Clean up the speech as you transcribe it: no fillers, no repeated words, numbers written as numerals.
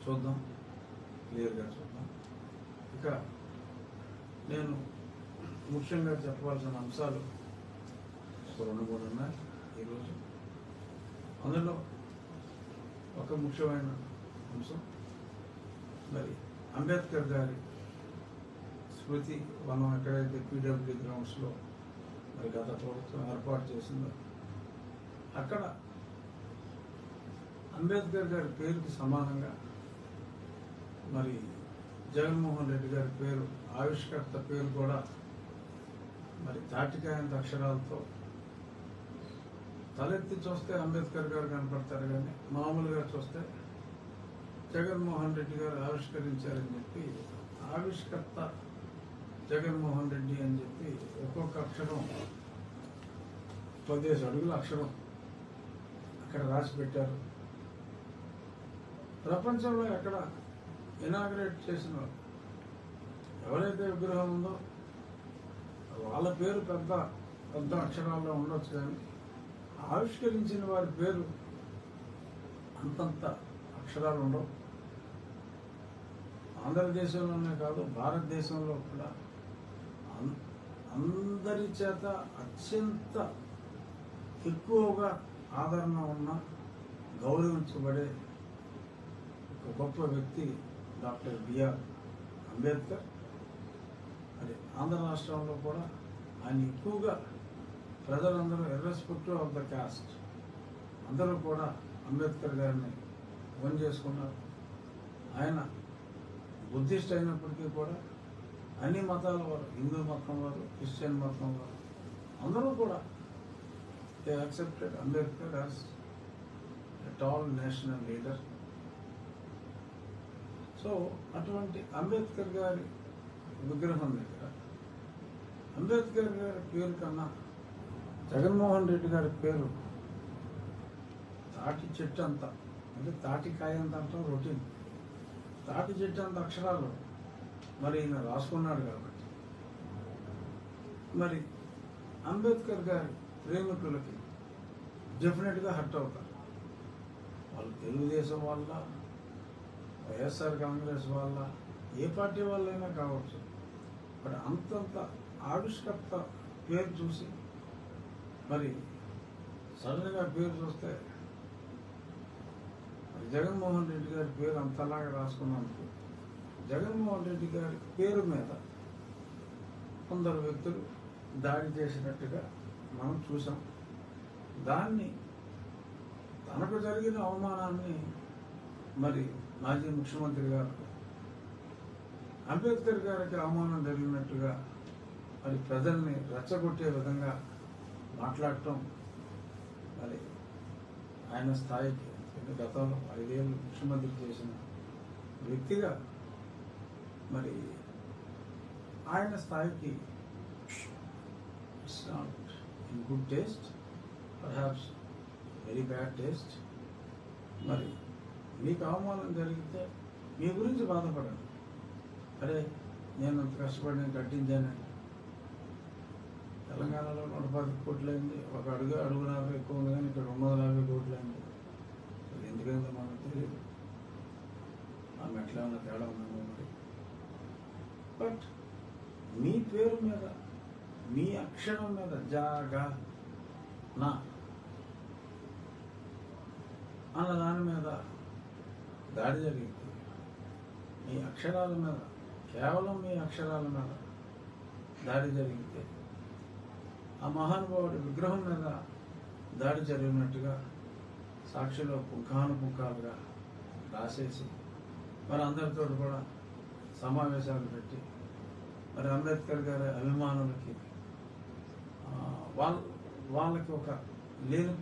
చూద్దాం, క్లియర్గా చూద్దాం. ఇక నేను ముఖ్యంగా చెప్పవలసిన అంశాలు ఒక 2-3 ఉన్నాయి ఈరోజు. అందులో ఒక ముఖ్యమైన అంశం, మరి అంబేద్కర్ గారి స్మృతి వనం ఎక్కడైతే పీడబ్ల్యూడీ గ్రౌండ్స్లో మరి గత ప్రభుత్వం ఏర్పాటు చేసిందో అక్కడ అంబేద్కర్ గారి పేరుకి సమానంగా మరి జగన్మోహన్ రెడ్డి గారి పేరు, ఆవిష్కర్త పేరు కూడా మరి తాటికాయంత అక్షరాలతో తలెత్తి చూస్తే అంబేద్కర్ గారు కనపడతారు, కానీ మామూలుగా చూస్తే జగన్మోహన్ రెడ్డి గారు ఆవిష్కరించారని చెప్పి ఆవిష్కర్త జగన్మోహన్ రెడ్డి అని చెప్పి ఒక్కొక్క అక్షరం 10 అడుగుల అక్షరం అక్కడ రాసి పెట్టారు. ప్రపంచంలో ఎక్కడ ఇనాగ్రేట్ చేసిన ఎవరైతే విగ్రహం ఉందో వాళ్ళ పేరు పెద్ద పెద్ద అక్షరాల్లో ఉండొచ్చు, కానీ ఆవిష్కరించిన వారి పేరు అంతంత అక్షరాలు ఉండవు. ఆంధ్రదేశంలోనే కాదు, భారతదేశంలో కూడా అందరి చేత అత్యంత ఎక్కువగా ఆదరణ ఉన్న, గౌరవించబడే ఒక గొప్ప వ్యక్తి డాక్టర్ బిఆర్ అంబేద్కర్. మరి ఆంధ్ర రాష్ట్రంలో కూడా ఆయన ఎక్కువగా ప్రజలందరూ ఇర్రెస్పెక్టివ్ ఆఫ్ ద కాస్ట్ అందరూ కూడా అంబేద్కర్ గారిని ఓన్ చేసుకున్నారు. ఆయన బుద్ధిస్ట్ అయినప్పటికీ కూడా అన్ని మతాల వారు, హిందూ మతం వారు, క్రిస్టియన్ మతం వారు అందరూ కూడా they accepted Ambedkar as a tall national leader. So అటువంటి అంబేద్కర్ గారి విగ్రహం దగ్గర అంబేద్కర్ గారి పేరు కన్నా జగన్మోహన్ రెడ్డి గారి పేరు తాటి చెట్టు అంత, అంటే తాటికాయ అంత అంటాం రొటీన్, తాటి చెట్టు అంత అక్షరాలు మరి ఈయన రాసుకున్నాడు. కాబట్టి మరి అంబేద్కర్ గారి ప్రేమికులకి డెఫినెట్గా హర్ట్ అవుతారు. వాళ్ళు తెలుగుదేశం వాళ్ళ, వైఎస్ఆర్ కాంగ్రెస్ వాళ్ళ, ఏ పార్టీ వాళ్ళైనా కావచ్చు. బట్ అంతంత ఆవిష్కర్త పేరు చూసి మరి సడన్గా పేరు చూస్తే జగన్మోహన్ రెడ్డి గారి పేరు అంతలాగా రాసుకున్నందుకు జగన్మోహన్ రెడ్డి గారి పేరు మీద కొందరు వ్యక్తులు దాడి చేసినట్టుగా మనం చూసాం. దాన్ని తనకు జరిగిన అవమానాన్ని మరి మాజీ ముఖ్యమంత్రి గారు అంబేద్కర్ గారికి అవమానం జరిగినట్టుగా మరి ప్రజల్ని రెచ్చగొట్టే విధంగా మాట్లాడటం మరి ఆయన స్థాయికి, గతంలో 5 ఏళ్ళు ముఖ్యమంత్రి చేసిన వ్యక్తిగా మరి ఆయన స్థాయికి it's not in good taste, perhaps very bad taste. మరి మీకు అవమానం జరిగితే మీ గురించి బాధపడండి. అరే నేను అంత కష్టపడి నేను కట్టించానండి, తెలంగాణలో 110 కోట్లు అయింది, ఒక అడుగున్నర ఎక్కువ ఉంది, కానీ ఇక్కడ 250 కోట్లు అయింది. అది ఎందుకైందో మనకు తెలియదు, ఆమె ఎట్లా ఉన్న తేడా ఉందేమో మరి. బట్ మీ పేరు మీద, మీ అక్షరం మీద జాగా నా అన్న దాని మీద దాడి జరిగింది. మీ అక్షరాల మీద, కేవలం మీ అక్షరాల మీద దాడి జరిగితే ఆ మహానుభావుడి విగ్రహం మీద దాడి జరిగినట్టుగా సాక్షిలో పుంఖానుపుంఖాలుగా రాసేసి మరి అందరితో కూడా సమావేశాలు పెట్టి మరి అంబేద్కర్ గారి అభిమానులకి వాళ్ళకి ఒక లేని